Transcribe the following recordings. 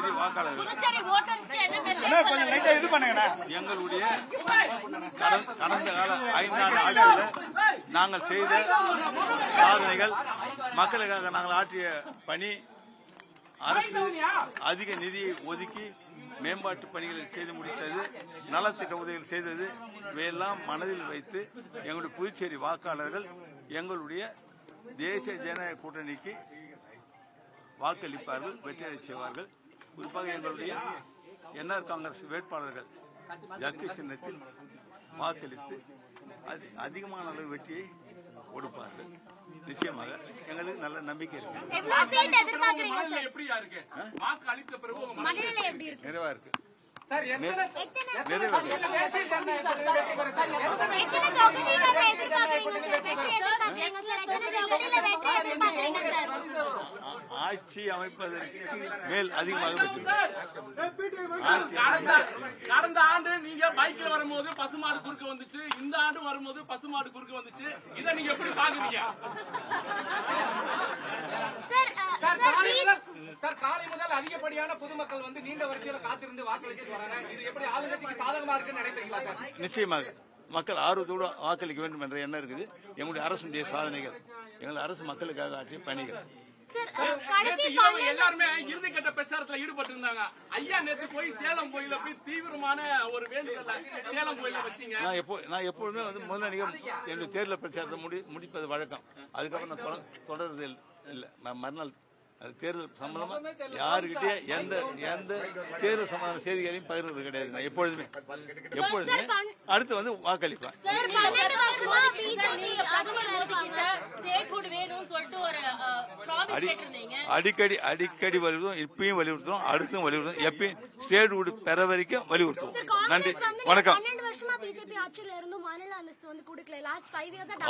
புதுச்சேரி வாக்காளர்கள் எங்களுடைய கடந்த கால 5 ஆண்டு ஆட்சியில் நாங்கள் செய்த சாதனைகள், மக்களுக்காக நாங்கள் ஆற்றிய பணி, அரசு அதிக நிதியை ஒதுக்கி மேம்பாட்டு பணிகளை செய்து முடித்தது, நலத்திட்ட உதவிகள் செய்தது, இவையெல்லாம் மனதில் வைத்து எங்களுடைய புதுச்சேரி வாக்காளர்கள் எங்களுடைய தேசிய ஜனநாயக கூட்டணிக்கு வாக்களிப்பார்கள், வெற்றியடை செய்வார்கள். குறிப்பாக எங்களுடைய என்ஆர் காங்கிரஸ் வேட்பாளர்கள் ஜக்கு சின்னத்தில் வாக்களித்து அதிகமான அளவு வெற்றியை கொடுப்பார்கள். நிச்சயமாக எங்களுக்கு நல்ல நம்பிக்கை இருக்கு. நிறைவா இருக்கு. ஆட்சி அமைப்பதற்கு மேல் அதிகமாக கடந்த ஆண்டு நீங்க பைக்ல வரும்போது பசுமாடு குறுக்க வந்துச்சு, இந்த ஆண்டு வரும்போது பசுமாடு குறுக்க வந்துச்சு. இதை நீங்க எப்படி பாக்குறீங்க? சார், காலை முதல் அதிகப்படியான பொதுமக்கள் வந்து நீண்ட வரிசையில காத்திருந்து வாக்களிச்சு வராங்க. இது எப்படி ஆளுங்கட்சிக்கு சாதகமா இருக்குன்னு நினைக்கிறீங்களா சார்? நிச்சயமாக மக்கள் ஆர்வத்தோடு வாக்களிக்க வேண்டும் என்ற எண்ணம் இருக்குது. எங்களுடைய அரசுடைய சாதனைகள், எங்கள் அரசு மக்களுக்காக ஆற்றிய பணிகள். எல்லாருமே இறுதிக்கட்ட பிரச்சாரத்துல ஈடுபட்டு இருந்தாங்க. ஐயா நேற்று போய் சேலம் கோயில போய் தீவிரமான ஒரு வேண்டுதல் சேலம் கோயில வச்சீங்க. நான் எப்பொழுதுமே வந்து முதல்ல என்னுடைய தேர்தல் பிரச்சாரத்தை முடிப்பது வழக்கம். அதுக்கப்புறம் நான் தொடர்றது இல்லை. நான் மறுநாள் அது தேர்தல் சம்பந்தமா யாருக்கிட்டே எந்த தேர்தல் சம்பந்தமான செய்திகளையும் பகிர்வது கிடையாது. நான் எப்பொழுதுமே அடுத்து வந்து வாக்களிப்பேன். அடிக்கடி வலியுறுத்தும், இப்பயும் வலியுறுத்தும், அடுத்தும் வலியுறுத்தும், எப்பயும் ஸ்டேட்ஹுட் பெற வரைக்கும் வலியுறுத்தும். நன்றி, வணக்கம்.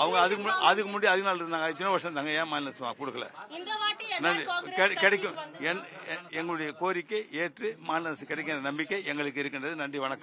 அவங்க அதுக்கு முன்னாடி 14 இருந்தாங்க, இத்தனை வருஷம் இருந்தாங்க, ஏன் மாநில கொடுக்கல? நன்றி, கிடைக்கும். எங்களுடைய கோரிக்கை ஏற்று மாநில அரசு கிடைக்கிற நம்பிக்கை எங்களுக்கு இருக்கின்றது. நன்றி, வணக்கம்.